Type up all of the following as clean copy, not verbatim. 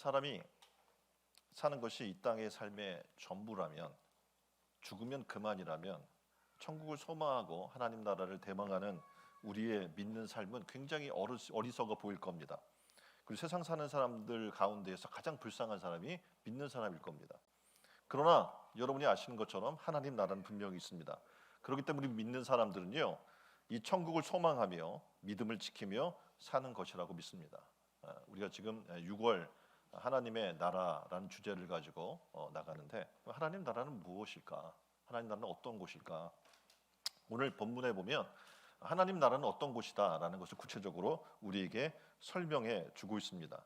사람이 사는 것이 이 땅의 삶의 전부라면, 죽으면 그만이라면 천국을 소망하고 하나님 나라를 대망하는 우리의 믿는 삶은 굉장히 어리석어 보일 겁니다. 그리고 세상 사는 사람들 가운데에서 가장 불쌍한 사람이 믿는 사람일 겁니다. 그러나 여러분이 아시는 것처럼 하나님 나라는 분명히 있습니다. 그렇기 때문에 우리 믿는 사람들은요, 이 천국을 소망하며 믿음을 지키며 사는 것이라고 믿습니다. 우리가 지금 6월 하나님의 나라라는 주제를 가지고 나가는데, 하나님 나라는 무엇일까? 하나님 나라는 어떤 곳일까? 오늘 본문에 보면 하나님 나라는 어떤 곳이다라는 것을 구체적으로 우리에게 설명해 주고 있습니다.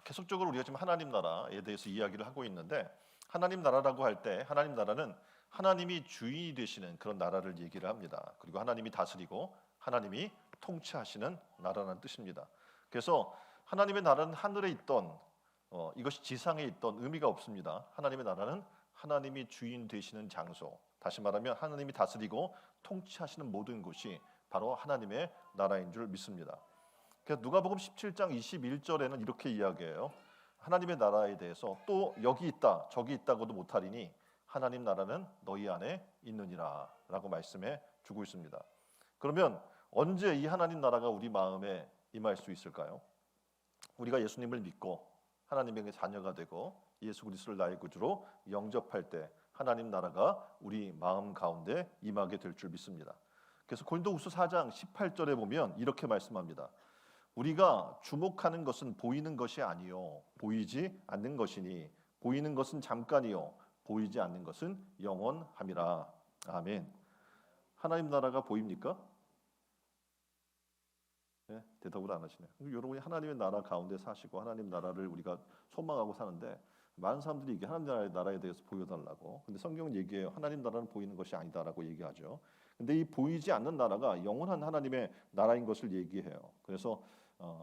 계속적으로 우리가 지금 하나님 나라에 대해서 이야기를 하고 있는데, 하나님 나라라고 할 때 하나님 나라는 하나님이 주인이 되시는 그런 나라를 얘기를 합니다. 그리고 하나님이 다스리고 하나님이 통치하시는 나라라는 뜻입니다. 그래서 하나님의 나라는 하늘에 있던 이것이 지상에 있던 의미가 없습니다. 하나님의 나라는 하나님이 주인 되시는 장소, 다시 말하면 하나님이 다스리고 통치하시는 모든 곳이 바로 하나님의 나라인 줄 믿습니다. 그래서 누가복음 17장 21절에는 이렇게 이야기해요. 하나님의 나라에 대해서 또 여기 있다 저기 있다고도 못하리니 하나님 나라는 너희 안에 있느니라 라고 말씀해 주고 있습니다. 그러면 언제 이 하나님 나라가 우리 마음에 임할 수 있을까요? 우리가 예수님을 믿고 하나님의 자녀가 되고 예수 그리스도를 나의 구주로 영접할 때 하나님 나라가 우리 마음 가운데 임하게 될 줄 믿습니다. 그래서 고린도후서 4장 18절에 보면 이렇게 말씀합니다. 우리가 주목하는 것은 보이는 것이 아니요 보이지 않는 것이니 보이는 것은 잠깐이요 보이지 않는 것은 영원함이라. 아멘. 하나님 나라가 보입니까? 네, 대답을 안 하시네요. 여러분이 하나님의 나라 가운데 사시고 하나님 나라를 우리가 소망하고 사는데, 많은 사람들이 이게 하나님 나라에 대해서 보여달라고. 근데 성경은 얘기해요. 하나님 나라는 보이는 것이 아니다라고 얘기하죠. 근데 이 보이지 않는 나라가 영원한 하나님의 나라인 것을 얘기해요. 그래서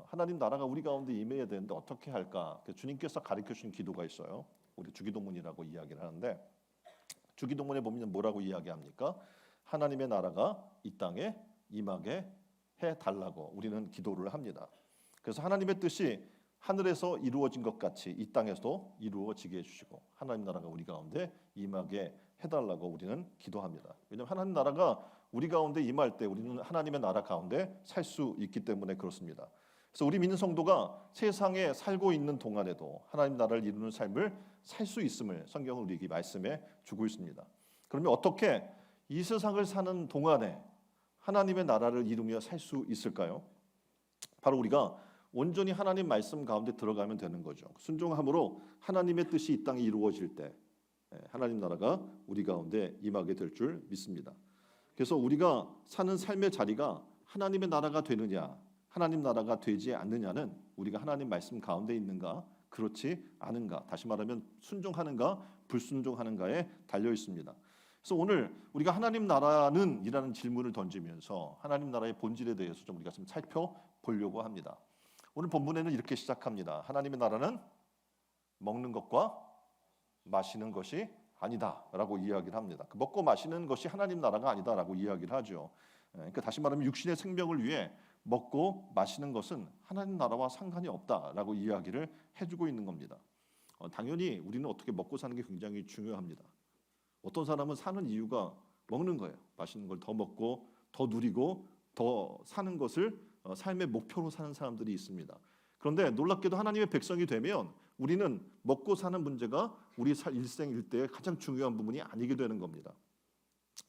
하나님 나라가 우리 가운데 임해야 되는데 어떻게 할까? 주님께서 가르쳐 주신 기도가 있어요. 우리 주기도문이라고 이야기를 하는데, 주기도문에 보면 뭐라고 이야기합니까? 하나님의 나라가 이 땅에 임하게 해달라고 우리는 기도를 합니다. 그래서 하나님의 뜻이 하늘에서 이루어진 것 같이 이 땅에서도 이루어지게 해주시고 하나님 나라가 우리 가운데 임하게 해달라고 우리는 기도합니다. 왜냐하면 하나님 나라가 우리 가운데 임할 때 우리는 하나님의 나라 가운데 살 수 있기 때문에 그렇습니다. 그래서 우리 믿는 성도가 세상에 살고 있는 동안에도 하나님 나라를 이루는 삶을 살 수 있음을 성경은 우리에게 말씀해 주고 있습니다. 그러면 어떻게 이 세상을 사는 동안에 하나님의 나라를 이루며 살 수 있을까요? 바로 우리가 온전히 하나님 말씀 가운데 들어가면 되는 거죠. 순종함으로 하나님의 뜻이 이 땅에 이루어질 때 하나님 나라가 우리 가운데 임하게 될 줄 믿습니다. 그래서 우리가 사는 삶의 자리가 하나님의 나라가 되느냐 하나님 나라가 되지 않느냐는 우리가 하나님 말씀 가운데 있는가 그렇지 않은가, 다시 말하면 순종하는가 불순종하는가에 달려 있습니다. 그래서 오늘 우리가 하나님 나라는 이라는 질문을 던지면서 하나님 나라의 본질에 대해서 좀 우리가 좀 살펴보려고 합니다. 오늘 본문에는 이렇게 시작합니다. 하나님의 나라는 먹는 것과 마시는 것이 아니다라고 이야기를 합니다. 먹고 마시는 것이 하나님 나라가 아니다라고 이야기를 하죠. 그러니까 다시 말하면 육신의 생명을 위해 먹고 마시는 것은 하나님 나라와 상관이 없다라고 이야기를 해주고 있는 겁니다. 당연히 우리는 어떻게 먹고 사는 게 굉장히 중요합니다. 어떤 사람은 사는 이유가 먹는 거예요. 맛있는 걸 더 먹고 더 누리고 더 사는 것을 삶의 목표로 사는 사람들이 있습니다. 그런데 놀랍게도 하나님의 백성이 되면 우리는 먹고 사는 문제가 우리 일생 일대의 가장 중요한 부분이 아니게 되는 겁니다.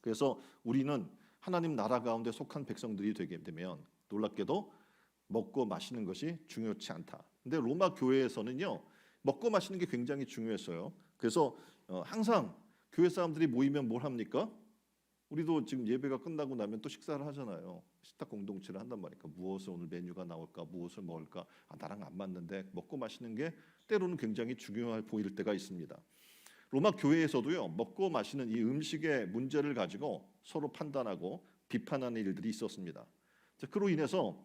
그래서 우리는 하나님 나라 가운데 속한 백성들이 되게 되면 놀랍게도 먹고 마시는 것이 중요치 않다. 근데 로마 교회에서는요, 먹고 마시는 게 굉장히 중요했어요. 그래서 항상 교회 사람들이 모이면 뭘 합니까? 우리도 지금 예배가 끝나고 나면 또 식사를 하잖아요. 식탁 공동체를 한단 말이니까 무엇을 오늘 메뉴가 나올까, 무엇을 먹을까, 나랑 안 맞는데 먹고 마시는 게 때로는 굉장히 중요해 보일 때가 있습니다. 로마 교회에서도요, 먹고 마시는 이 음식의 문제를 가지고 서로 판단하고 비판하는 일들이 있었습니다. 그로 인해서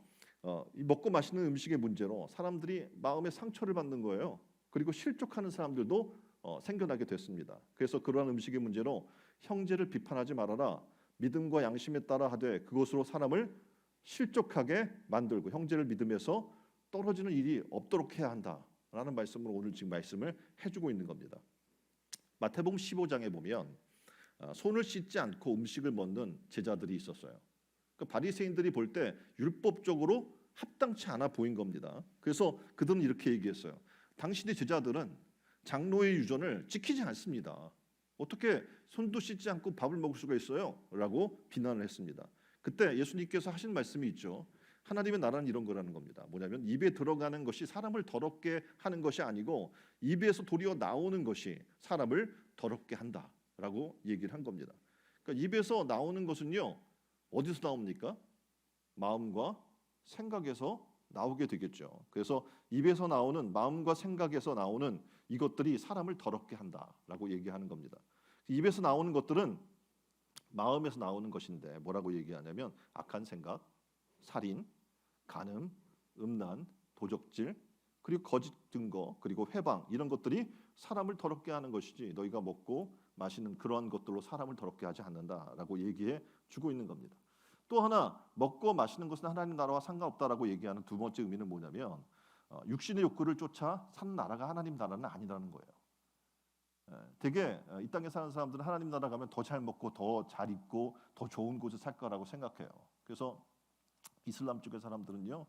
이 먹고 마시는 음식의 문제로 사람들이 마음에 상처를 받는 거예요. 그리고 실족하는 사람들도 생겨나게 됐습니다. 그래서 그러한 음식의 문제로 형제를 비판하지 말아라. 믿음과 양심에 따라 하되 그것으로 사람을 실족하게 만들고 형제를 믿음에서 떨어지는 일이 없도록 해야 한다. 라는 말씀으로 오늘 지금 말씀을 해주고 있는 겁니다. 마태복음 15장에 보면 손을 씻지 않고 음식을 먹는 제자들이 있었어요. 그 바리새인들이 볼 때 율법적으로 합당치 않아 보인 겁니다. 그래서 그들은 이렇게 얘기했어요. 당신의 제자들은 장로의 유전을 지키지 않습니다. 어떻게 손도 씻지 않고 밥을 먹을 수가 있어요? 라고 비난을 했습니다. 그때 예수님께서 하신 말씀이 있죠. 하나님의 나라는 이런 거라는 겁니다. 뭐냐면 입에 들어가는 것이 사람을 더럽게 하는 것이 아니고 입에서 도리어 나오는 것이 사람을 더럽게 한다라고 얘기를 한 겁니다. 그러니까 입에서 나오는 것은요. 어디서 나옵니까? 마음과 생각에서 나오게 되겠죠. 그래서 입에서 나오는 마음과 생각에서 나오는 이것들이 사람을 더럽게 한다라고 얘기하는 겁니다. 입에서 나오는 것들은 마음에서 나오는 것인데 뭐라고 얘기하냐면 악한 생각, 살인, 간음, 음란, 도적질, 그리고 거짓 증거, 그리고 회방 이런 것들이 사람을 더럽게 하는 것이지 너희가 먹고 마시는 그러한 것들로 사람을 더럽게 하지 않는다라고 얘기해 주고 있는 겁니다. 또 하나 먹고 마시는 것은 하나님 나라와 상관없다라고 얘기하는 두 번째 의미는 뭐냐면 육신의 욕구를 쫓아 사는 나라가 하나님 나라는 아니라는 거예요. 되게 이 땅에 사는 사람들은 하나님 나라 가면 더 잘 먹고 더 잘 입고 더 좋은 곳에 살 거라고 생각해요. 그래서 이슬람 쪽의 사람들은요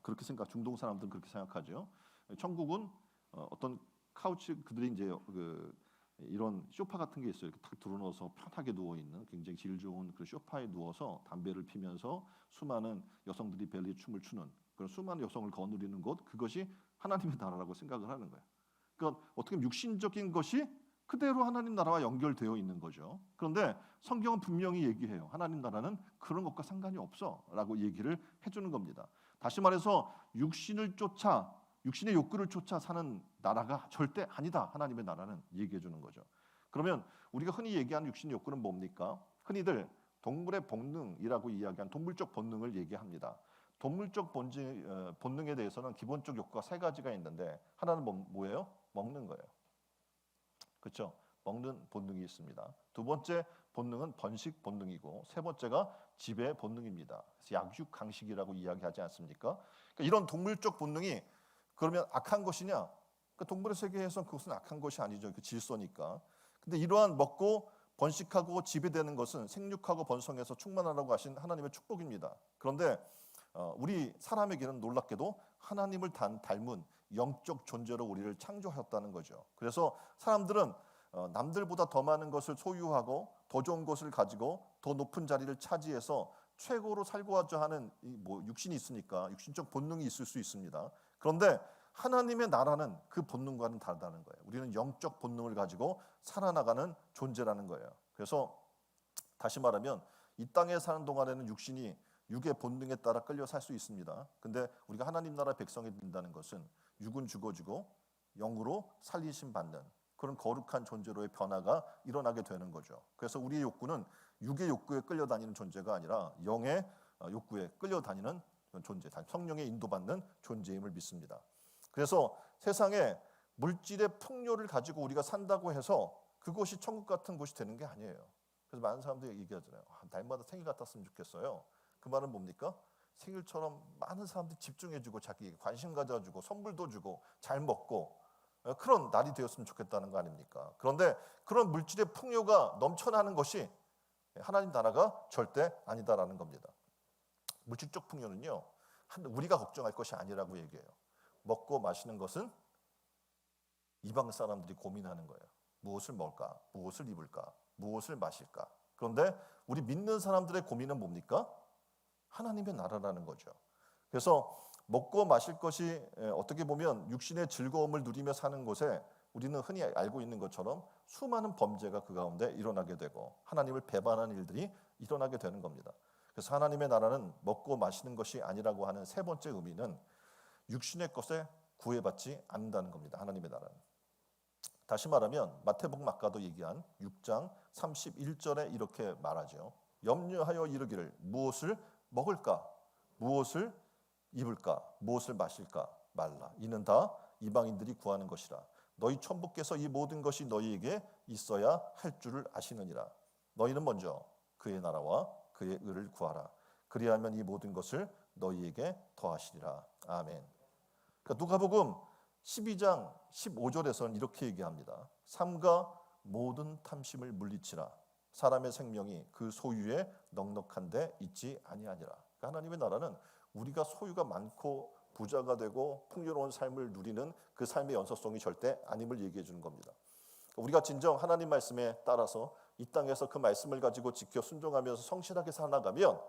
그렇게 생각, 중동 사람들은 그렇게 생각하죠. 천국은 어떤 카우치 그들이 이제 이런 소파 같은 게 있어요. 이렇게 탁 드러누워서 편하게 누워 있는 굉장히 질 좋은 그 소파에 누워서 담배를 피면서 수많은 여성들이 벨리 춤을 추는 그런 수많은 여성을 거느리는 곳 그것이 하나님의 나라라고 생각을 하는 거예요. 그러니까 어떻게 보면 육신적인 것이 그대로 하나님 나라와 연결되어 있는 거죠. 그런데 성경은 분명히 얘기해요. 하나님 나라는 그런 것과 상관이 없어라고 얘기를 해주는 겁니다. 다시 말해서 육신의 욕구를 쫓아 사는 나라가 절대 아니다. 하나님의 나라는 얘기해 주는 거죠. 그러면 우리가 흔히 얘기하는 육신의 욕구는 뭡니까? 흔히들 동물의 본능이라고 이야기한 동물적 본능을 얘기합니다. 동물적 본능에 대해서는 기본적 욕구가 세 가지가 있는데 하나는 뭐예요? 먹는 거예요. 그렇죠? 먹는 본능이 있습니다. 두 번째 본능은 번식 본능이고 세 번째가 지배 본능입니다. 그래서 약육강식이라고 이야기하지 않습니까? 그러니까 이런 동물적 본능이 그러면 악한 것이냐? 그러니까 동물의 세계에서 그것은 악한 것이 아니죠. 그 질서니까. 근데 이러한 먹고 번식하고 지배되는 것은 생육하고 번성해서 충만하라고 하신 하나님의 축복입니다. 그런데 우리 사람에게는 놀랍게도 하나님을 닮은 영적 존재로 우리를 창조하셨다는 거죠. 그래서 사람들은 남들보다 더 많은 것을 소유하고 더 좋은 것을 가지고 더 높은 자리를 차지해서 최고로 살고자 하는 육신이 있으니까 육신적 본능이 있을 수 있습니다. 그런데 하나님의 나라는 그 본능과는 다르다는 거예요. 우리는 영적 본능을 가지고 살아나가는 존재라는 거예요. 그래서 다시 말하면 이 땅에 사는 동안에는 육신이 육의 본능에 따라 끌려 살 수 있습니다. 근데 우리가 하나님 나라 백성이 된다는 것은 육은 죽어지고 영으로 살리심 받는 그런 거룩한 존재로의 변화가 일어나게 되는 거죠. 그래서 우리의 욕구는 육의 욕구에 끌려다니는 존재가 아니라 영의 욕구에 끌려다니는 존재, 성령의 인도받는 존재임을 믿습니다. 그래서 세상에 물질의 풍요를 가지고 우리가 산다고 해서 그것이 천국 같은 곳이 되는 게 아니에요. 그래서 많은 사람들이 얘기하잖아요. 날마다 생일 같았으면 좋겠어요. 그 말은 뭡니까? 생일처럼 많은 사람들이 집중해주고 자기에게 관심 가져주고 선물도 주고 잘 먹고 그런 날이 되었으면 좋겠다는 거 아닙니까? 그런데 그런 물질의 풍요가 넘쳐나는 것이 하나님 나라가 절대 아니다라는 겁니다. 물질적 풍요는요 우리가 걱정할 것이 아니라고 얘기해요. 먹고 마시는 것은 이방 사람들이 고민하는 거예요. 무엇을 먹을까? 무엇을 입을까? 무엇을 마실까? 그런데 우리 믿는 사람들의 고민은 뭡니까? 하나님의 나라라는 거죠. 그래서 먹고 마실 것이 어떻게 보면 육신의 즐거움을 누리며 사는 곳에 우리는 흔히 알고 있는 것처럼 수많은 범죄가 그 가운데 일어나게 되고 하나님을 배반하는 일들이 일어나게 되는 겁니다. 그래서 하나님의 나라는 먹고 마시는 것이 아니라고 하는 세 번째 의미는 육신의 것에 구애받지 않는다는 겁니다. 하나님의 나라는. 다시 말하면 마태복음 아까도 얘기한 6장 31절에 이렇게 말하죠. 염려하여 이르기를 무엇을 먹을까? 무엇을 입을까? 무엇을 마실까? 말라. 이는 다 이방인들이 구하는 것이라. 너희 천부께서 이 모든 것이 너희에게 있어야 할 줄을 아시느니라. 너희는 먼저 그의 나라와 그의 의를 구하라. 그리하면 이 모든 것을 너희에게 더하시리라. 아멘. 그러니까 누가복음 12장 15절에서는 이렇게 얘기합니다. 삼가 모든 탐심을 물리치라. 사람의 생명이 그 소유에 넉넉한데 있지 아니하니라. 그러니까 하나님의 나라는 우리가 소유가 많고 부자가 되고 풍요로운 삶을 누리는 그 삶의 연속성이 절대 아님을 얘기해 주는 겁니다. 우리가 진정 하나님 말씀에 따라서 이 땅에서 그 말씀을 가지고 지켜 순종하면서 성실하게 살아가면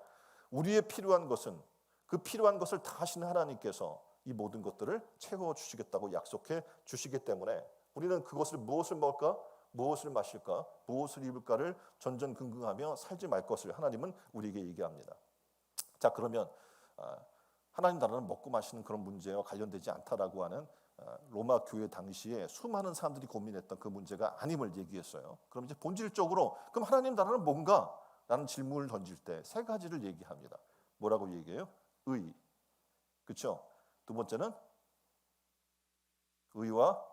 우리의 필요한 것은 그 필요한 것을 다 하시는 하나님께서 이 모든 것들을 채워주시겠다고 약속해 주시기 때문에 우리는 그것을 무엇을 먹을까? 무엇을 마실까? 무엇을 입을까를 전전긍긍하며 살지 말 것을 하나님은 우리에게 얘기합니다. 자, 그러면 하나님 나라는 먹고 마시는 그런 문제와 관련되지 않다라고 하는 로마 교회 당시에 수많은 사람들이 고민했던 그 문제가 아님을 얘기했어요. 그럼 이제 본질적으로 그럼 하나님 나라는 뭔가? 라는 질문을 던질 때 세 가지를 얘기합니다. 뭐라고 얘기해요? 의, 그렇죠? 두 번째는 의와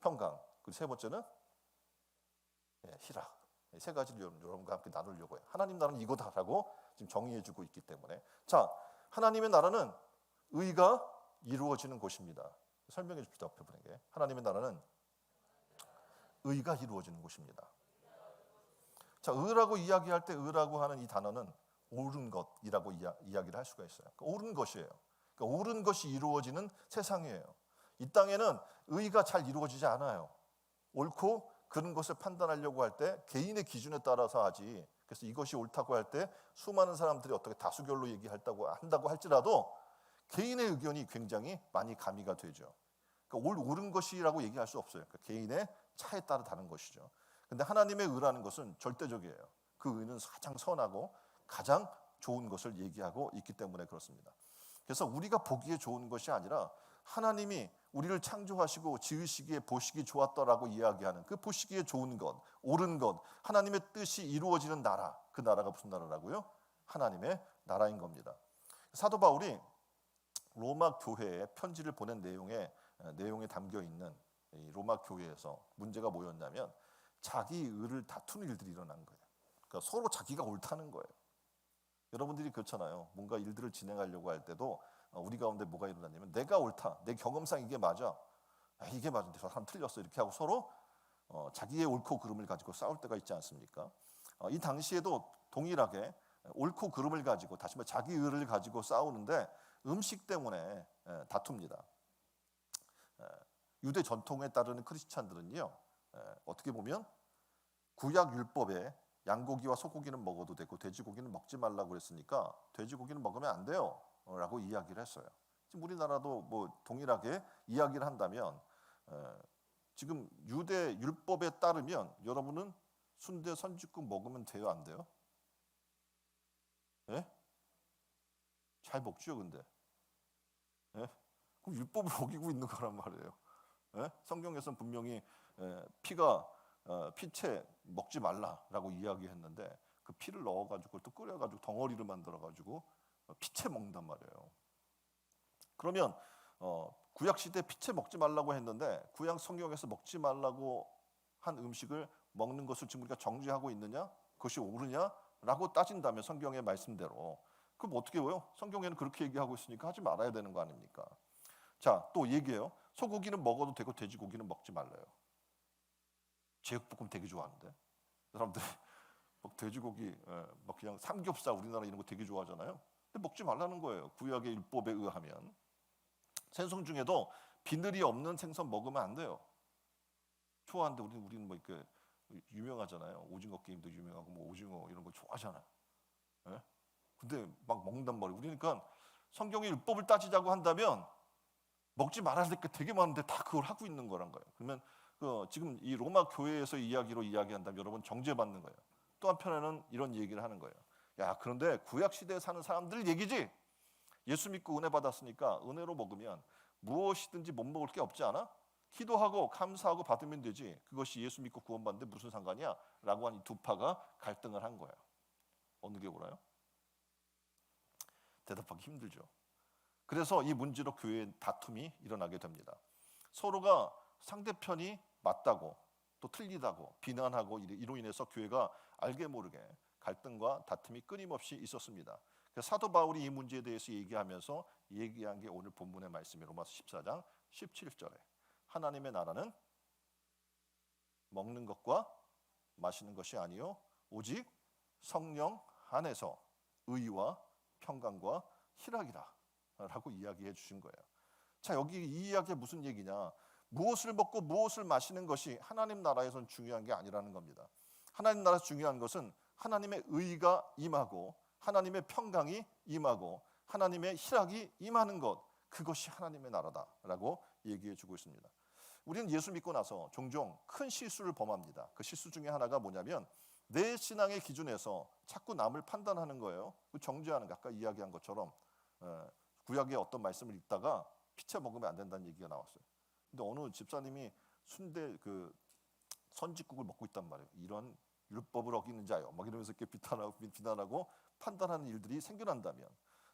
평강, 그리고 세 번째는 희락. 세 가지를 여러분과 함께 나누려고 해요. 하나님 나라는 이거다라고 지금 정의해주고 있기 때문에 자, 하나님의 나라는 의가 이루어지는 곳입니다. 설명해 줍시다. 옆에 분에게. 하나님의 나라는 의가 이루어지는 곳입니다. 자, 의라고 이야기할 때 의라고 하는 이 단어는 옳은 것이라고 이야기를 할 수가 있어요. 그러니까 옳은 것이에요. 그러니까 옳은 것이 이루어지는 세상이에요. 이 땅에는 의가 잘 이루어지지 않아요. 옳고 그런 것을 판단하려고 할 때 개인의 기준에 따라서 하지. 그래서 이것이 옳다고 할 때 수많은 사람들이 어떻게 다수결로 한다고 할지라도 개인의 의견이 굉장히 많이 가미가 되죠. 그러니까 옳은 것이라고 얘기할 수 없어요. 그러니까 개인의 차에 따라 다른 것이죠. 근데 하나님의 의라는 것은 절대적이에요. 그 의는 가장 선하고 가장 좋은 것을 얘기하고 있기 때문에 그렇습니다. 그래서 우리가 보기에 좋은 것이 아니라 하나님이 우리를 창조하시고 지으시기에 보시기 좋았더라고 이야기하는 그 보시기에 좋은 것, 옳은 것, 하나님의 뜻이 이루어지는 나라, 그 나라가 무슨 나라라고요? 하나님의 나라인 겁니다. 사도 바울이 로마 교회에 편지를 보낸 내용에 담겨 있는 이 로마 교회에서 문제가 뭐였냐면 자기 의를 다투는 일들이 일어난 거예요. 그러니까 서로 자기가 옳다는 거예요. 여러분들이 그렇잖아요. 뭔가 일들을 진행하려고 할 때도 우리 가운데 뭐가 일어나냐면 내가 옳다, 내 경험상 이게 맞아, 이게 맞은데 저 사람 틀렸어 이렇게 하고 서로 자기의 옳고 그름을 가지고 싸울 때가 있지 않습니까? 이 당시에도 동일하게 옳고 그름을 가지고 다시 말해 자기 의를 가지고 싸우는데 음식 때문에 다툽니다. 유대 전통에 따르는 크리스찬들은요 어떻게 보면 구약 율법에 양고기와 소고기는 먹어도 되고 돼지고기는 먹지 말라고 그랬으니까 돼지고기는 먹으면 안 돼요 라고 이야기를 했어요. 지금 우리나라도 뭐 동일하게 이야기를 한다면 지금 유대 율법에 따르면 여러분은 순대 선짓국 먹으면 돼요 안 돼요? 예? 잘 먹죠 근데 예? 그럼 율법을 어기고 있는 거란 말이에요. 예? 성경에서는 분명히 피가 피채 먹지 말라라고 이야기했는데 그 피를 넣어가지고 또 끓여가지고 덩어리를 만들어가지고 피채 먹는단 말이에요. 그러면 구약 시대 피채 먹지 말라고 했는데 구약 성경에서 먹지 말라고 한 음식을 먹는 것을 지금 우리가 정죄하고 있느냐? 그것이 옳으냐라고 따진다면 성경의 말씀대로 그럼 어떻게 해요? 성경에는 그렇게 얘기하고 있으니까 하지 말아야 되는 거 아닙니까? 자, 또 얘기해요. 소고기는 먹어도 되고 돼지고기는 먹지 말래요. 제육볶음 되게 좋아하는데 사람들이 막 돼지고기 막 그냥 삼겹살 우리나라 이런 거 되게 좋아하잖아요. 근데 먹지 말라는 거예요. 구약의 율법에 의하면 생선 중에도 비늘이 없는 생선 먹으면 안 돼요. 좋아하는데 우리는 뭐 이렇게 유명하잖아요. 오징어 게임도 유명하고 뭐 오징어 이런 거 좋아하잖아요. 예? 근데 막 먹는단 말이에요. 그러니까 성경의 율법을 따지자고 한다면 먹지 말아야 될 게 되게 많은데 다 그걸 하고 있는 거란 거예요. 그러면 지금 이 로마 교회에서 이야기로 이야기한다면 여러분 정죄받는 거예요. 또 한편에는 이런 얘기를 하는 거예요. 야, 그런데 구약 시대에 사는 사람들 얘기지. 예수 믿고 은혜 받았으니까 은혜로 먹으면 무엇이든지 못 먹을 게 없지 않아? 기도하고 감사하고 받으면 되지. 그것이 예수 믿고 구원받는데 무슨 상관이야? 라고 한 이 두 파가 갈등을 한 거예요. 어느 게 옳아요? 대답하기 힘들죠. 그래서 이 문제로 교회에 다툼이 일어나게 됩니다. 서로가 상대편이 맞다고 또 틀리다고 비난하고 이로 인해서 교회가 알게 모르게 갈등과 다툼이 끊임없이 있었습니다. 그래서 사도 바울이 이 문제에 대해서 얘기하면서 얘기한 게 오늘 본문의 말씀이 로마서 14장 17절에 하나님의 나라는 먹는 것과 마시는 것이 아니요 오직 성령 안에서 의와 평강과 희락이라 라고 이야기해 주신 거예요. 자, 여기 이 이야기가 무슨 얘기냐? 무엇을 먹고 무엇을 마시는 것이 하나님 나라에서는 중요한 게 아니라는 겁니다. 하나님 나라에서 중요한 것은 하나님의 의가 임하고 하나님의 평강이 임하고 하나님의 희락이 임하는 것, 그것이 하나님의 나라다라고 얘기해 주고 있습니다. 우리는 예수 믿고 나서 종종 큰 실수를 범합니다. 그 실수 중에 하나가 뭐냐면 내 신앙의 기준에서 자꾸 남을 판단하는 거예요. 정죄하는 거, 아까 이야기한 것처럼 구약의 어떤 말씀을 읽다가 피채 먹으면 안 된다는 얘기가 나왔어요. 근데 어느 집사님이 순대 그 선짓국을 먹고 있단 말이에요. 이런 율법을 어기는 자요, 막 이러면서 이렇게 비난하고 판단하는 일들이 생겨난다면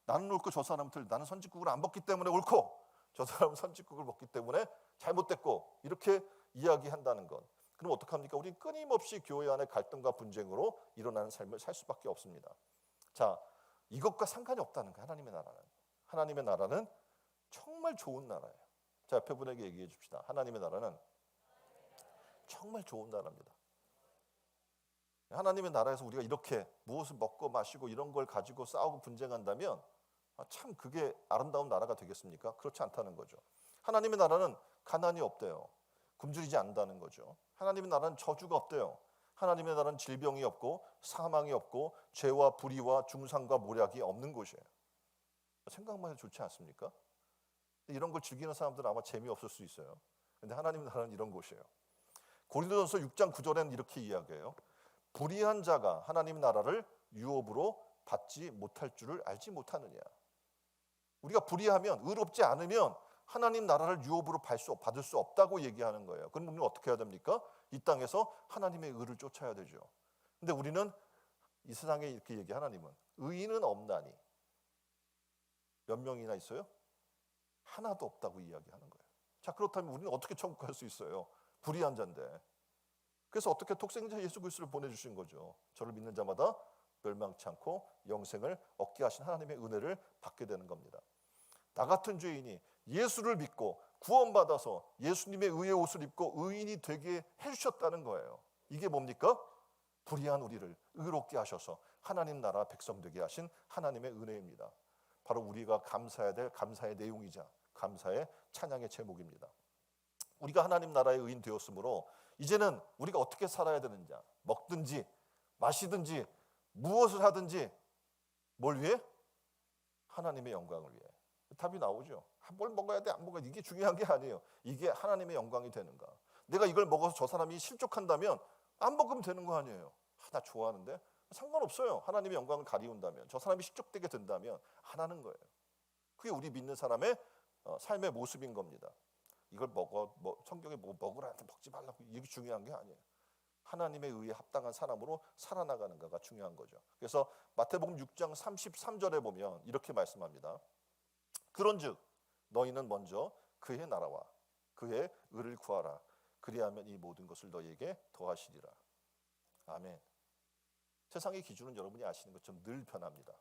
나는 옳고 저 사람은 틀, 나는 선짓국을 안 먹기 때문에 옳고 저 사람은 선짓국을 먹기 때문에 잘못됐고 이렇게 이야기한다는 것. 그럼 어떡합니까? 우리는 끊임없이 교회 안의 갈등과 분쟁으로 일어나는 삶을 살 수밖에 없습니다. 자, 이것과 상관이 없다는 거예요. 하나님의 나라는 정말 좋은 나라예요. 자, 옆에 분에게 얘기해 줍시다. 하나님의 나라는 정말 좋은 나라입니다. 하나님의 나라에서 우리가 이렇게 무엇을 먹고 마시고 이런 걸 가지고 싸우고 분쟁한다면 참 그게 아름다운 나라가 되겠습니까? 그렇지 않다는 거죠. 하나님의 나라는 가난이 없대요. 굶주리지 않는다는 거죠. 하나님의 나라는 저주가 없대요. 하나님의 나라는 질병이 없고 사망이 없고 죄와 불의와 중상과 모략이 없는 곳이에요. 생각만 해도 좋지 않습니까? 이런 걸 즐기는 사람들은 아마 재미없을 수 있어요. 근데 하나님의 나라는 이런 곳이에요. 고린도전서 6장 9절에는 이렇게 이야기해요. 불의한 자가 하나님 나라를 유업으로 받지 못할 줄을 알지 못하느냐. 우리가 불의하면, 의롭지 않으면 하나님 나라를 유업으로 받을 수 없다고 얘기하는 거예요. 그럼 우리는 어떻게 해야 됩니까? 이 땅에서 하나님의 의를 쫓아야 되죠. 근데 우리는 이 세상에 이렇게 얘기, 하나님은 의인은 없나니. 몇 명이나 있어요? 하나도 없다고 이야기하는 거예요. 자, 그렇다면 우리는 어떻게 천국 갈 수 있어요? 불의한 자인데. 그래서 어떻게 독생자 예수 그리스도를 보내주신 거죠. 저를 믿는 자마다 멸망치 않고 영생을 얻게 하신 하나님의 은혜를 받게 되는 겁니다. 나 같은 죄인이 예수를 믿고 구원받아서 예수님의 의의 옷을 입고 의인이 되게 해주셨다는 거예요. 이게 뭡니까? 불의한 우리를 의롭게 하셔서 하나님 나라 백성 되게 하신 하나님의 은혜입니다. 바로 우리가 감사해야 될 감사의 내용이자 감사의 찬양의 제목입니다. 우리가 하나님 나라의 의인 되었으므로 이제는 우리가 어떻게 살아야 되는지, 먹든지 마시든지 무엇을 하든지 뭘 위해? 하나님의 영광을 위해. 답이 나오죠. 뭘 먹어야 돼, 안 먹어야 돼, 이게 중요한 게 아니에요. 이게 하나님의 영광이 되는가. 내가 이걸 먹어서 저 사람이 실족한다면 안 먹으면 되는 거 아니에요. 나 좋아하는데 상관없어요. 하나님의 영광을 가리운다면, 저 사람이 실족되게 된다면 안 하는 거예요. 그게 우리 믿는 사람의 삶의 모습인 겁니다. 이걸 성경에 뭐 먹으라한테 먹지 말라고, 이게 중요한 게 아니에요. 하나님의 의에 합당한 사람으로 살아나가는가가 중요한 거죠. 그래서 마태복음 6장 33절에 보면 이렇게 말씀합니다. 그런즉 너희는 먼저 그의 나라와 그의 의를 구하라. 그리하면 이 모든 것을 너희에게 더하시리라. 아멘. 세상의 기준은 여러분이 아시는 것처럼 늘 변합니다.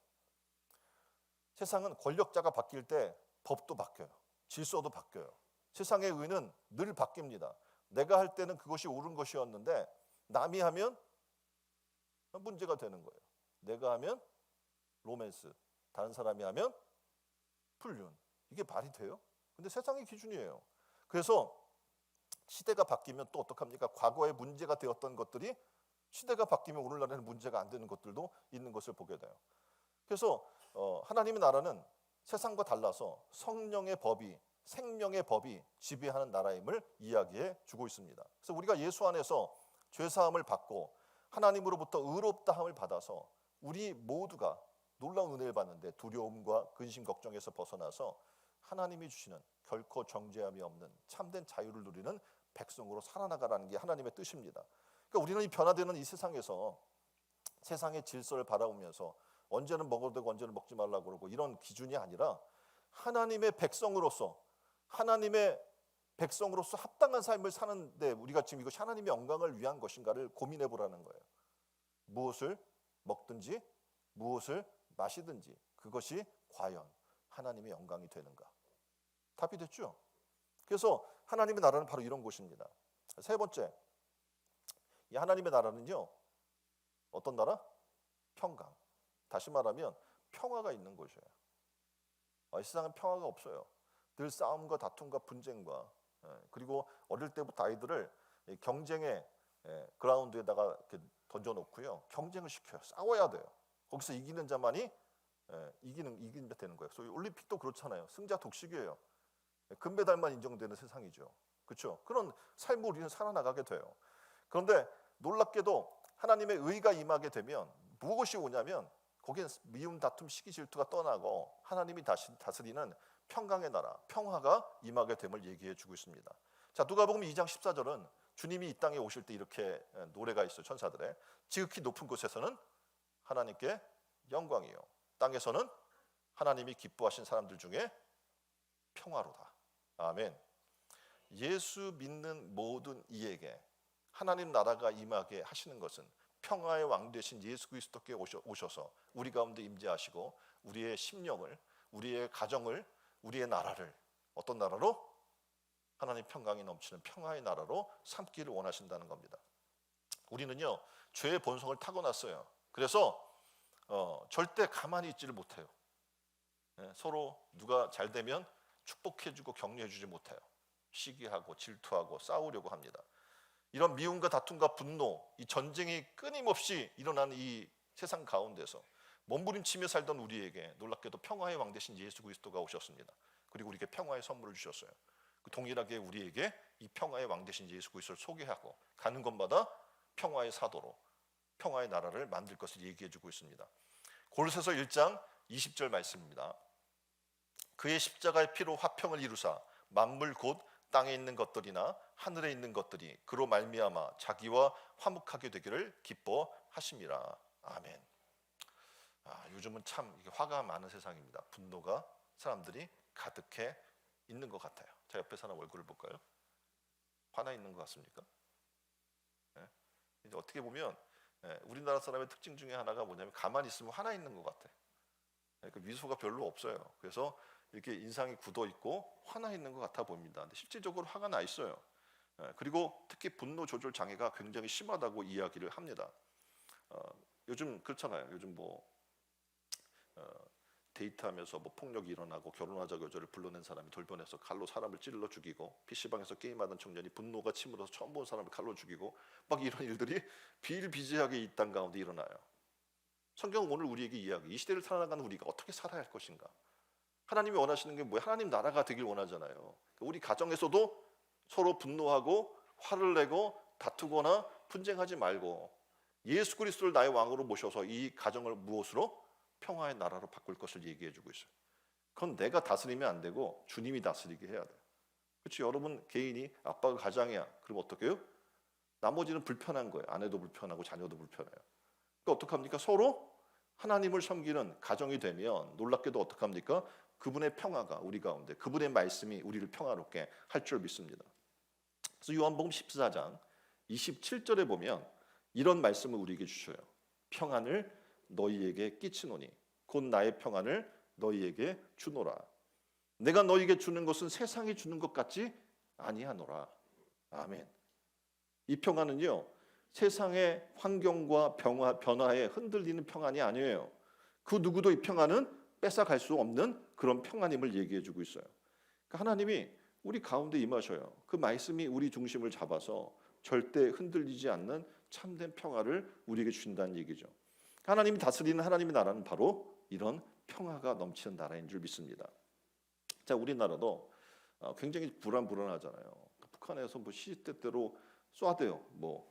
세상은 권력자가 바뀔 때 법도 바뀌어요. 질서도 바뀌어요. 세상의 의는 늘 바뀝니다. 내가 할 때는 그것이 옳은 것이었는데 남이 하면 문제가 되는 거예요. 내가 하면 로맨스, 다른 사람이 하면 불륜. 이게 말이 돼요? 근데 세상의 기준이에요. 그래서 시대가 바뀌면 또 어떡합니까? 과거에 문제가 되었던 것들이 시대가 바뀌면 오늘날에는 문제가 안 되는 것들도 있는 것을 보게 돼요. 그래서 하나님의 나라는 세상과 달라서 성령의 법이, 생명의 법이 지배하는 나라임을 이야기해 주고 있습니다. 그래서 우리가 예수 안에서 죄사함을 받고 하나님으로부터 의롭다함을 받아서 우리 모두가 놀라운 은혜를 받는데 두려움과 근심 걱정에서 벗어나서 하나님이 주시는 결코 정죄함이 없는 참된 자유를 누리는 백성으로 살아나가라는 게 하나님의 뜻입니다. 그러니까 우리는 이 변화되는 이 세상에서 세상의 질서를 바라보면서 언제는 먹어도 되고 언제는 먹지 말라고 그러고 이런 기준이 아니라 하나님의 백성으로서 합당한 삶을 사는데 우리가 지금 이것이 하나님의 영광을 위한 것인가를 고민해 보라는 거예요. 무엇을 먹든지 무엇을 마시든지 그것이 과연 하나님의 영광이 되는가? 답이 됐죠? 그래서 하나님의 나라는 바로 이런 곳입니다. 세 번째, 이 하나님의 나라는요, 어떤 나라? 평강. 다시 말하면 평화가 있는 곳이에요. 이 세상은 평화가 없어요. 늘 싸움과 다툼과 분쟁과, 그리고 어릴 때부터 아이들을 경쟁의 그라운드에다가 이렇게 던져놓고요, 경쟁을 시켜요. 싸워야 돼요. 거기서 이기는 자만이 이기는 데 되는 거예요. 소위 올림픽도 그렇잖아요. 승자 독식이에요. 금메달만 인정되는 세상이죠. 그렇죠? 그런 삶을 우리는 살아나가게 돼요. 그런데 놀랍게도 하나님의 의가 임하게 되면 무엇이 오냐면 거기엔 미움, 다툼, 시기, 질투가 떠나고 하나님이 다스리는 평강의 나라, 평화가 임하게 됨을 얘기해 주고 있습니다. 자, 누가복음 2장 14절은 주님이 이 땅에 오실 때 이렇게 노래가 있어요. 천사들의 지극히 높은 곳에서는 하나님께 영광이요, 땅에서는 하나님이 기뻐하신 사람들 중에 평화로다. 아멘. 예수 믿는 모든 이에게 하나님 나라가 임하게 하시는 것은 평화의 왕 되신 예수 그리스도께 오셔서 우리 가운데 임재하시고 우리의 심령을, 우리의 가정을, 우리의 나라를 어떤 나라로? 하나님 평강이 넘치는 평화의 나라로 삼기를 원하신다는 겁니다. 우리는요, 죄의 본성을 타고났어요. 그래서 절대 가만히 있지를 못해요. 서로 누가 잘 되면 축복해주고 격려해주지 못해요. 시기하고 질투하고 싸우려고 합니다. 이런 미움과 다툼과 분노, 이 전쟁이 끊임없이 일어나는 이 세상 가운데서 몸부림치며 살던 우리에게 놀랍게도 평화의 왕 되신 예수 그리스도가 오셨습니다. 그리고 우리에게 평화의 선물을 주셨어요. 동일하게 우리에게 이 평화의 왕 되신 예수 그리스도를 소개하고 가는 곳마다 평화의 사도로 평화의 나라를 만들 것을 얘기해 주고 있습니다. 골로새서 1장 20절 말씀입니다. 그의 십자가의 피로 화평을 이루사 만물 곧 땅에 있는 것들이나 하늘에 있는 것들이 그로 말미암아 자기와 화목하게 되기를 기뻐하심이라. 아멘. 요즘은 참 화가 많은 세상입니다. 분노가 사람들이 가득해 있는 것 같아요. 자, 옆에 사람 얼굴을 볼까요? 화나 있는 것 같습니까? 이제 어떻게 보면 우리나라 사람의 특징 중에 하나가 뭐냐면 가만히 있으면 화나 있는 것 같아. 미소가 별로 없어요. 그래서 이렇게 인상이 굳어 있고 화나 있는 것 같아 보입니다. 근데 실질적으로 화가 나 있어요. 그리고 특히 분노 조절 장애가 굉장히 심하다고 이야기를 합니다. 요즘 그렇잖아요. 요즘 데이트하면서 폭력이 일어나고 결혼하자고 여자를 불러낸 사람이 돌변해서 칼로 사람을 찔러 죽이고, PC방에서 게임하던 청년이 분노가 치밀어서 처음 본 사람을 칼로 죽이고, 막 이런 일들이 비일비재하게 이 땅 가운데 일어나요. 성경은 오늘 우리에게 이야기, 이 시대를 살아가는 우리가 어떻게 살아야 할 것인가. 하나님이 원하시는 게 뭐예요? 하나님 나라가 되길 원하잖아요. 우리 가정에서도 서로 분노하고 화를 내고 다투거나 분쟁하지 말고 예수 그리스도를 나의 왕으로 모셔서 이 가정을 무엇으로? 평화의 나라로 바꿀 것을 얘기해 주고 있어요. 그건 내가 다스리면 안 되고 주님이 다스리게 해야 돼요. 그렇죠? 여러분 개인이 아빠가 가장이야. 그럼 어떻게 해요? 나머지는 불편한 거예요. 아내도 불편하고 자녀도 불편해요. 그러니까 어떡합니까? 서로 하나님을 섬기는 가정이 되면 놀랍게도 어떡합니까? 그분의 평화가 우리 가운데, 그분의 말씀이 우리를 평화롭게 할 줄 믿습니다. 그래서 요한복음 14장 27절에 보면 이런 말씀을 우리에게 주셔요. 평안을 너희에게 끼치노니 곧 나의 평안을 너희에게 주노라. 내가 너희에게 주는 것은 세상이 주는 것 같지 아니하노라. 아멘. 이 평안은요, 세상의 환경과 변화에 흔들리는 평안이 아니에요. 그 누구도 이 평안은 뺏어갈 수 없는 그런 평안임을 얘기해 주고 있어요. 그러니까 하나님이 우리 가운데 임하셔요. 그 말씀이 우리 중심을 잡아서 절대 흔들리지 않는 참된 평화를 우리에게 주신다는 얘기죠. 하나님이 다스리는 하나님의 나라는 바로 이런 평화가 넘치는 나라인 줄 믿습니다. 자, 우리나라도 굉장히 불안하잖아요. 북한에서 시시때때로 쏴대요.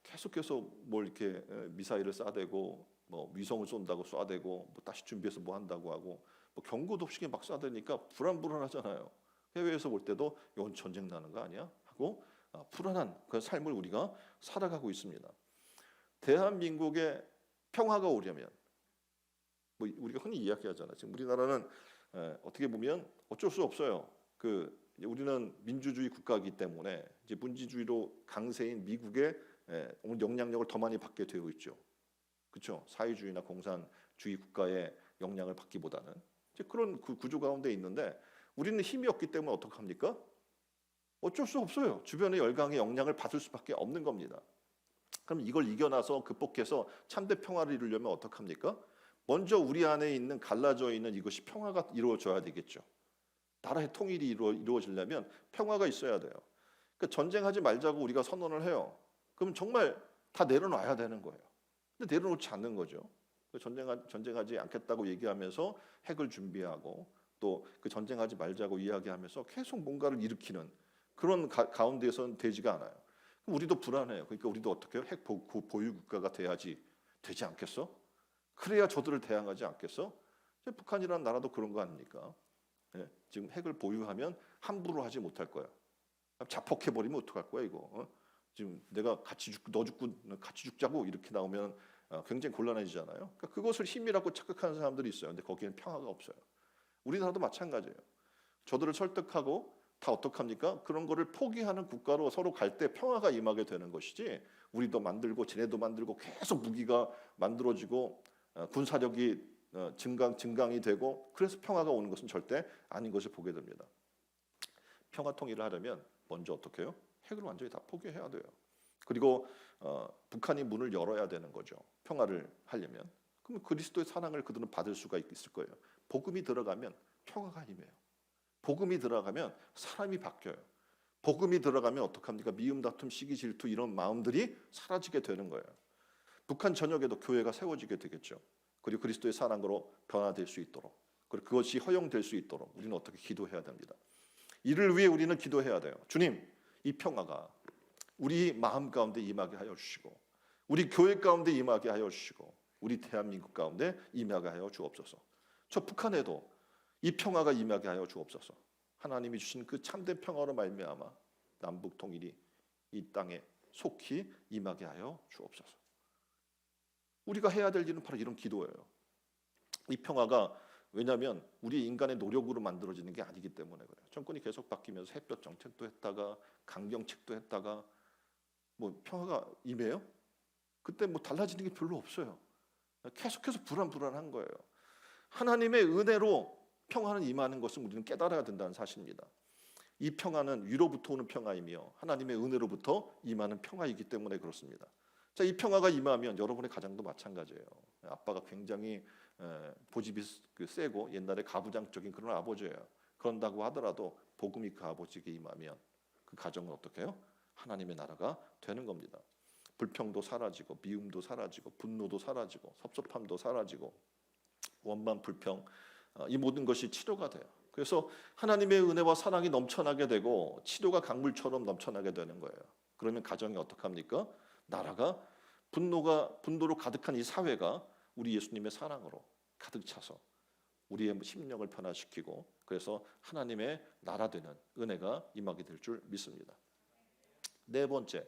계속해서 이렇게 미사일을 쏴대고 위성을 쏜다고 쏴대고 다시 준비해서 한다고 하고 경고도 없이 막 쏴대니까 불안하잖아요. 해외에서 볼 때도 이건 전쟁 나는 거 아니야? 하고 불안한 그 삶을 우리가 살아가고 있습니다. 대한민국의 평화가 오려면 우리가 흔히 이야기하잖아요. 지금 우리나라는 어떻게 보면 어쩔 수 없어요. 우리는 민주주의 국가이기 때문에 이제 문지주의로 강세인 미국의 영향력을 더 많이 받게 되어 있죠. 그렇죠? 사회주의나 공산주의 국가의 영향을 받기보다는 이제 그런 구조 가운데 있는데 우리는 힘이 없기 때문에 어떻게 합니까? 어쩔 수 없어요. 주변의 열강의 영향을 받을 수밖에 없는 겁니다. 그럼 이걸 이겨나서 극복해서 참된 평화를 이루려면 어떡합니까? 먼저 우리 안에 있는 갈라져 있는 이것이 평화가 이루어져야 되겠죠. 나라의 통일이 이루어지려면 평화가 있어야 돼요. 그러니까 전쟁하지 말자고 우리가 선언을 해요. 그럼 정말 다 내려놔야 되는 거예요. 근데 내려놓지 않는 거죠. 전쟁하지 않겠다고 얘기하면서 핵을 준비하고 또 그 전쟁하지 말자고 이야기하면서 계속 뭔가를 일으키는 그런 가운데서는 되지가 않아요. 그럼 우리도 불안해요. 그러니까 우리도 어떻게 해요? 핵 보유 국가가 되지 않겠어? 그래야 저들을 대항하지 않겠어? 북한이라는 나라도 그런 거 아닙니까? 예? 지금 핵을 보유하면 함부로 하지 못할 거야. 자폭해 버리면 어떡할 거야 이거? 지금 내가 너 죽고 같이 죽자고 이렇게 나오면 굉장히 곤란해지잖아요. 그러니까 그것을 힘이라고 착각하는 사람들이 있어요. 근데 거기에는 평화가 없어요. 우리나라도 마찬가지예요. 저들을 설득하고 다 어떡합니까? 그런 거를 포기하는 국가로 서로 갈 때 평화가 임하게 되는 것이지 우리도 만들고 쟤네도 만들고 계속 무기가 만들어지고 군사력이 증강이 되고 그래서 평화가 오는 것은 절대 아닌 것을 보게 됩니다. 평화 통일을 하려면 먼저 어떻게 해요? 핵을 완전히 다 포기해야 돼요. 그리고 북한이 문을 열어야 되는 거죠. 평화를 하려면. 그럼 그리스도의 사랑을 그들은 받을 수가 있을 거예요. 복음이 들어가면 평화가 임해요. 복음이 들어가면 사람이 바뀌어요. 복음이 들어가면 어떡합니까? 미움, 다툼, 시기, 질투 이런 마음들이 사라지게 되는 거예요. 북한 전역에도 교회가 세워지게 되겠죠. 그리고 그리스도의 사랑으로 변화될 수 있도록 그리고 그것이 허용될 수 있도록 우리는 어떻게 기도해야 됩니다. 이를 위해 우리는 기도해야 돼요. 주님, 이 평화가 우리 마음 가운데 임하게 하여 주시고 우리 교회 가운데 임하게 하여 주시고 우리 대한민국 가운데 임하게 하여 주옵소서. 저 북한에도 이 평화가 임하게 하여 주옵소서. 하나님이 주신 그 참된 평화로 말미암아 남북 통일이 이 땅에 속히 임하게 하여 주옵소서. 우리가 해야 될 일은 바로 이런 기도예요. 이 평화가 왜냐하면 우리 인간의 노력으로 만들어지는 게 아니기 때문에 그래요. 정권이 계속 바뀌면서 햇볕 정책도 했다가 강경책도 했다가 뭐 평화가 임해요? 그때 뭐 달라지는 게 별로 없어요. 계속해서 불안한 거예요. 하나님의 은혜로 평화는 임하는 것을 우리는 깨달아야 된다는 사실입니다. 이 평화는 위로부터 오는 평화이며 하나님의 은혜로부터 임하는 평화이기 때문에 그렇습니다. 자, 이 평화가 임하면 여러분의 가정도 마찬가지예요. 아빠가 굉장히 고집이 세고 옛날에 가부장적인 그런 아버지예요. 그런다고 하더라도 복음이 그 아버지에게 임하면 그 가정은 어떻게 해요? 하나님의 나라가 되는 겁니다. 불평도 사라지고 미움도 사라지고 분노도 사라지고 섭섭함도 사라지고 원만 불평 이 모든 것이 치료가 돼요. 그래서 하나님의 은혜와 사랑이 넘쳐나게 되고 치료가 강물처럼 넘쳐나게 되는 거예요. 그러면 가정이 어떡합니까? 나라가 분노로 가득한 이 사회가 우리 예수님의 사랑으로 가득 차서 우리의 심령을 변화시키고 그래서 하나님의 나라 되는 은혜가 임하게 될 줄 믿습니다. 네 번째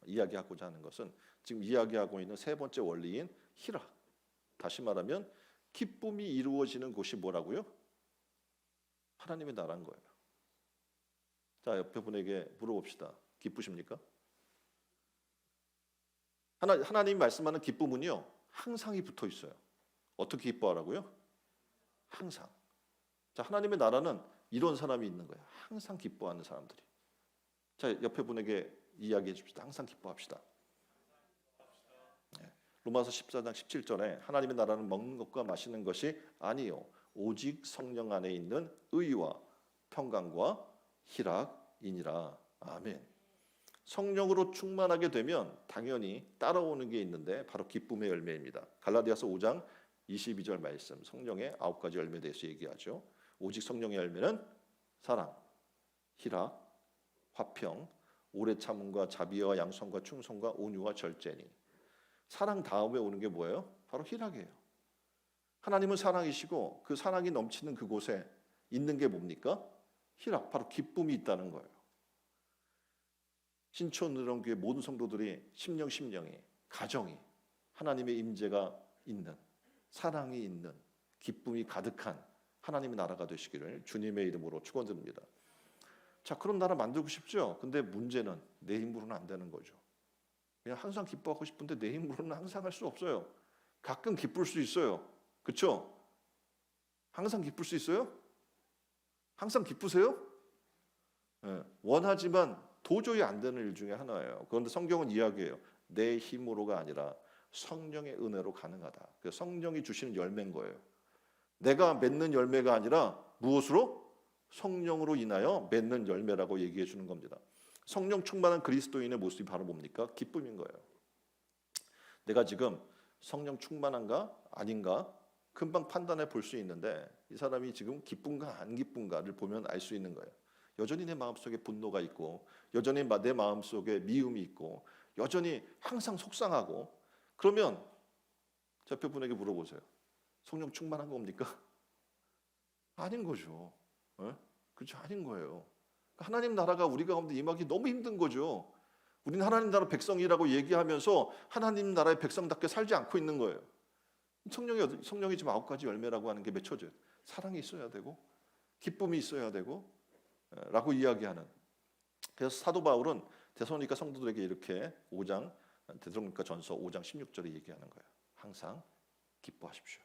이야기하고자 하는 것은 지금 이야기하고 있는 세 번째 원리인 희락. 다시 말하면 기쁨이 이루어지는 곳이 뭐라고요? 하나님의 나라인 거예요. 자, 옆에 분에게 물어봅시다. 기쁘십니까? 하나님이 말씀하는 기쁨은요 항상이 붙어 있어요. 어떻게 기뻐하라고요? 항상. 자, 하나님의 나라는 이런 사람이 있는 거예요. 항상 기뻐하는 사람들이. 자, 옆에 분에게 이야기해 줍시다. 항상 기뻐합시다. 네. 로마서 14장 17절에 하나님의 나라는 먹는 것과 마시는 것이 아니요 오직 성령 안에 있는 의와 평강과 희락이니라. 아멘. 성령으로 충만하게 되면 당연히 따라오는 게 있는데 바로 기쁨의 열매입니다. 갈라디아서 5장 22절 말씀 성령의 9가지 열매에 대해서 얘기하죠. 오직 성령의 열매는 사랑, 희락, 화평, 오래 참음과 자비와 양선과 충성과 온유와 절제니. 사랑 다음에 오는 게 뭐예요? 바로 희락이에요. 하나님은 사랑이시고 그 사랑이 넘치는 그곳에 있는 게 뭡니까? 희락, 바로 기쁨이 있다는 거예요. 신촌의령교회 모든 성도들이 심령이 가정이 하나님의 임재가 있는 사랑이 있는 기쁨이 가득한 하나님의 나라가 되시기를 주님의 이름으로 축원드립니다. 자, 그런 나라 만들고 싶죠? 근데 문제는 내 힘으로는 안 되는 거죠. 그냥 항상 기뻐하고 싶은데 내 힘으로는 항상 할 수 없어요. 가끔 기쁠 수 있어요. 그렇죠? 항상 기쁠 수 있어요? 항상 기쁘세요? 원하지만 도저히 안 되는 일 중에 하나예요. 그런데 성경은 이야기해요. 내 힘으로가 아니라 성령의 은혜로 가능하다. 그래서 성령이 주시는 열매인 거예요. 내가 맺는 열매가 아니라 무엇으로? 성령으로 인하여 맺는 열매라고 얘기해 주는 겁니다. 성령 충만한 그리스도인의 모습이 바로 뭡니까? 기쁨인 거예요. 내가 지금 성령 충만한가 아닌가 금방 판단해 볼 수 있는데 이 사람이 지금 기쁜가 안 기쁜가를 보면 알 수 있는 거예요. 여전히 내 마음속에 분노가 있고 여전히 내 마음속에 미움이 있고 여전히 항상 속상하고 그러면 제 옆에 분에게 물어보세요. 성령 충만한 겁니까? 아닌 거죠. 그렇죠? 아닌 거예요. 하나님 나라가 우리 가운데 임하기 너무 힘든 거죠. 우리는 하나님 나라 백성이라고 얘기하면서 하나님 나라의 백성답게 살지 않고 있는 거예요. 성령이 지금 9가지 열매라고 하는 게 맺혀져요. 사랑이 있어야 되고 기쁨이 있어야 되고 라고 이야기하는. 그래서 사도 바울은 데살로니가 성도들에게 이렇게 데살로니가 전서 5장 16절에 얘기하는 거예요. 항상 기뻐하십시오.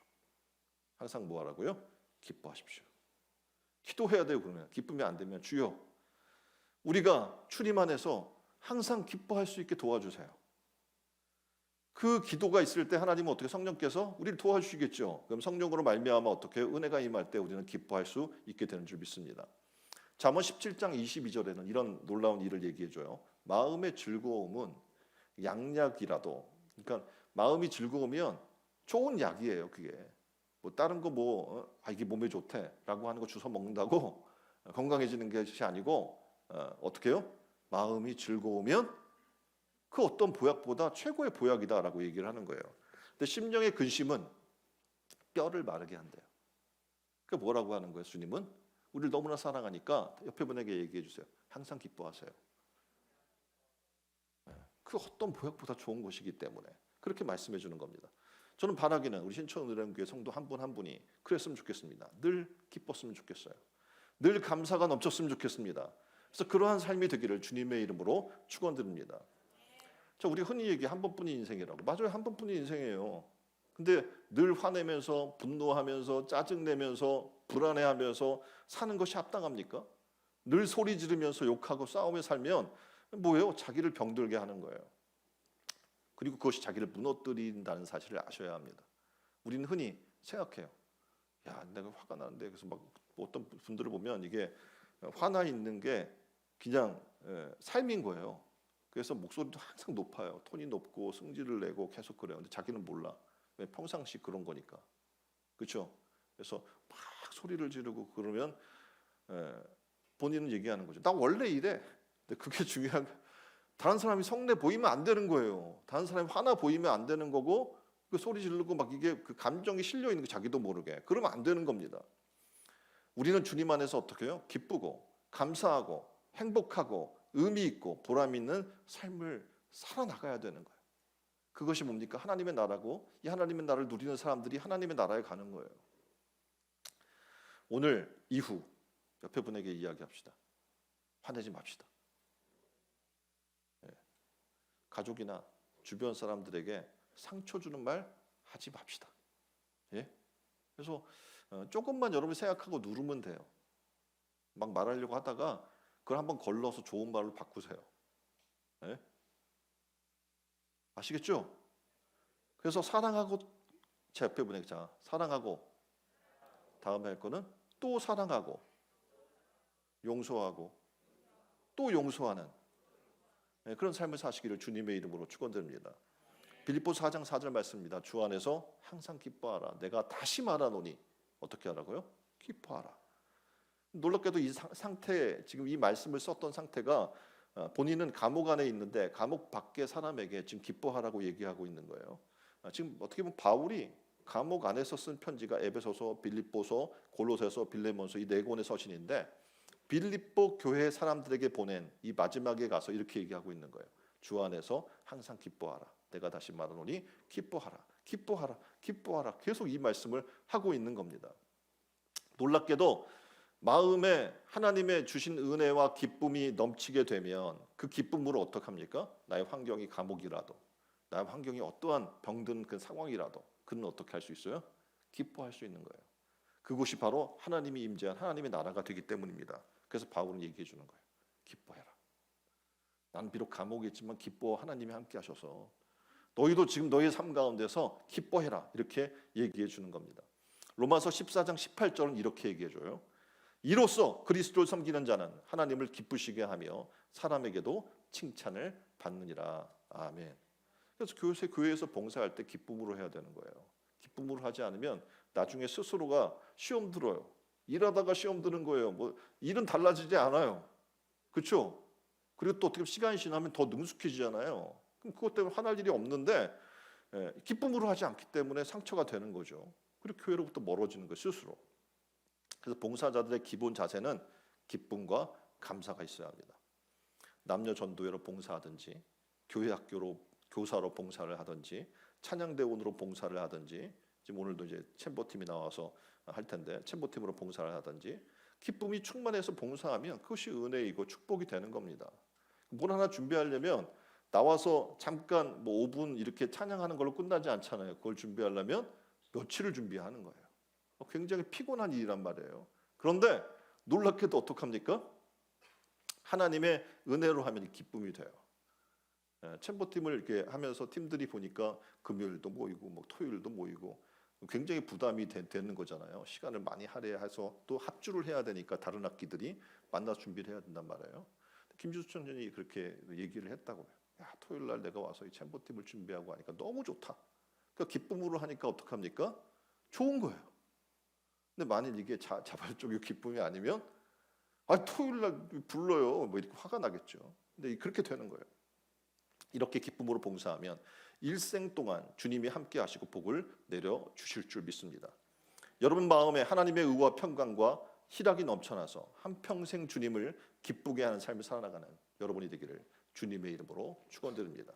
항상 뭐 하라고요? 기뻐하십시오. 기도해야 돼요. 그러면 기쁨이 안 되면 주여 우리가 주님 안에서 항상 기뻐할 수 있게 도와주세요. 그 기도가 있을 때 하나님은 어떻게 성령께서 우리를 도와주시겠죠. 그럼 성령으로 말미암아 어떻게 은혜가 임할 때 우리는 기뻐할 수 있게 되는 줄 믿습니다. 잠언 17장 22절에는 이런 놀라운 일을 얘기해줘요. 마음의 즐거움은 양약이라도, 그러니까 마음이 즐거우면 좋은 약이에요. 그게 뭐 다른 거 이게 몸에 좋대라고 하는 거 주워 먹는다고 건강해지는 것이 아니고 어떻게 해요? 마음이 즐거우면 그 어떤 보약보다 최고의 보약이다라고 얘기를 하는 거예요. 근데 심령의 근심은 뼈를 마르게 한대요. 그 뭐라고 하는 거예요? 주님은 우리를 너무나 사랑하니까 옆에 분에게 얘기해 주세요. 항상 기뻐하세요. 그 어떤 보약보다 좋은 것이기 때문에 그렇게 말씀해 주는 겁니다. 저는 바라기는 우리 신천은혜교회 성도 한 분 한 분이 그랬으면 좋겠습니다. 늘 기뻤으면 좋겠어요. 늘 감사가 넘쳤으면 좋겠습니다. 그래서 그러한 삶이 되기를 주님의 이름으로 축원드립니다. 자, 우리 흔히 얘기 한 번뿐인 인생이라고. 맞아요, 한 번뿐인 인생이에요. 근데 늘 화내면서 분노하면서 짜증내면서 불안해하면서 사는 것이 합당합니까? 늘 소리 지르면서 욕하고 싸우며 살면 뭐예요? 자기를 병들게 하는 거예요. 그리고 그것이 자기를 무너뜨린다는 사실을 아셔야 합니다. 우리는 흔히 생각해요. 야, 내가 화가 나는데 그래서 막 어떤 분들을 보면 이게 화나 있는 게 그냥 삶인 거예요. 그래서 목소리도 항상 높아요. 톤이 높고 승질을 내고 계속 그래요. 근데 자기는 몰라. 왜 평상시 그런 거니까. 그렇죠? 그래서 막 소리를 지르고 그러면 본인은 얘기하는 거죠. 나 원래 이래. 근데 그게 중요한 거. 다른 사람이 성내 보이면 안 되는 거예요. 다른 사람이 화나 보이면 안 되는 거고 그 소리 지르고 막 이게 그 감정이 실려 있는 거 자기도 모르게. 그러면 안 되는 겁니다. 우리는 주님 안에서 어떻게 해요? 기쁘고 감사하고 행복하고 의미 있고 보람 있는 삶을 살아나가야 되는 거예요. 그것이 뭡니까? 하나님의 나라고 이 하나님의 나라를 누리는 사람들이 하나님의 나라에 가는 거예요. 오늘 이후 옆에 분에게 이야기합시다. 화내지 맙시다. 가족이나 주변 사람들에게 상처 주는 말 하지 맙시다. 그래서 조금만 여러분이 생각하고 누르면 돼요. 막 말하려고 하다가 그걸 한번 걸러서 좋은 말로 바꾸세요. 아시겠죠? 그래서 사랑하고 제 옆에 분에게 자 사랑하고 다음에 할 거는 또 사랑하고 용서하고 또 용서하는 그런 삶을 사시기를 주님의 이름으로 축원드립니다. 빌립보서 4장 4절 말씀입니다. 주 안에서 항상 기뻐하라. 내가 다시 말하노니 어떻게 하라고요? 기뻐하라. 놀랍게도 이 상태, 지금 이 말씀을 썼던 상태가 본인은 감옥 안에 있는데 감옥 밖의 사람에게 지금 기뻐하라고 얘기하고 있는 거예요. 지금 어떻게 보면 바울이 감옥 안에서 쓴 편지가 에베소서, 빌립보서, 골로새서, 빌레몬서 이 네 권의 서신인데 빌립보 교회 사람들에게 보낸 이 마지막에 가서 이렇게 얘기하고 있는 거예요. 주 안에서 항상 기뻐하라. 내가 다시 말하노니 기뻐하라. 기뻐하라. 기뻐하라. 계속 이 말씀을 하고 있는 겁니다. 놀랍게도 마음에 하나님의 주신 은혜와 기쁨이 넘치게 되면 그 기쁨으로 어떻게 합니까? 나의 환경이 감옥이라도 나의 환경이 어떠한 병든 그 상황이라도 그는 어떻게 할 수 있어요? 기뻐할 수 있는 거예요. 그곳이 바로 하나님이 임재한 하나님의 나라가 되기 때문입니다. 그래서 바울은 얘기해 주는 거예요. 기뻐해라. 난 비록 감옥에 있지만 기뻐. 하나님이 함께 하셔서 너희도 지금 너희의 삶 가운데서 기뻐해라. 이렇게 얘기해 주는 겁니다. 로마서 14장 18절은 이렇게 얘기해 줘요. 이로써 그리스도를 섬기는 자는 하나님을 기쁘시게 하며 사람에게도 칭찬을 받느니라. 아멘. 그래서 교회에서 봉사할 때 기쁨으로 해야 되는 거예요. 기쁨으로 하지 않으면 나중에 스스로가 시험 들어요. 일하다가 시험 드는 거예요. 뭐 일은 달라지지 않아요. 그렇죠? 그리고 또 어떻게 시간이 지나면 더 능숙해지잖아요. 그럼 그것 때문에 화날 일이 없는데 기쁨으로 하지 않기 때문에 상처가 되는 거죠. 그리고 교회로부터 멀어지는 거예요, 스스로. 그래서 봉사자들의 기본 자세는 기쁨과 감사가 있어야 합니다. 남녀 전도회로 봉사하든지 교회 학교로 교사로 봉사를 하든지 찬양대원으로 봉사를 하든지 지금 오늘도 이제 챔버팀이 나와서 할 텐데 챔버팀으로 봉사를 하든지 기쁨이 충만해서 봉사하면 그것이 은혜이고 축복이 되는 겁니다. 뭘 하나 준비하려면 나와서 잠깐 뭐 5분 이렇게 찬양하는 걸로 끝나지 않잖아요. 그걸 준비하려면 며칠을 준비하는 거예요. 굉장히 피곤한 일이란 말이에요. 그런데 놀랍게도 어떡합니까? 하나님의 은혜로 하면 기쁨이 돼요. 챔버팀을 이렇게 하면서 팀들이 보니까 금요일도 모이고 뭐 토요일도 모이고 굉장히 부담이 되는 거잖아요. 시간을 많이 할애해서 또 합주를 해야 되니까 다른 악기들이 만나서 준비를 해야 된단 말이에요. 김주수 청년이 그렇게 얘기를 했다고요. 야, 토요일 날 내가 와서 이 챔버팀을 준비하고 하니까 너무 좋다. 그러니까 기쁨으로 하니까 어떡합니까? 좋은 거예요. 근데 만일 이게 자발적인 기쁨이 아니면 토요일 날 불러요. 뭐 이렇게 화가 나겠죠. 근데 그렇게 되는 거예요. 이렇게 기쁨으로 봉사하면 일생 동안 주님이 함께 하시고 복을 내려 주실 줄 믿습니다. 여러분 마음에 하나님의 의와 평강과 희락이 넘쳐나서 한평생 주님을 기쁘게 하는 삶을 살아나가는 여러분이 되기를 주님의 이름으로 축원드립니다.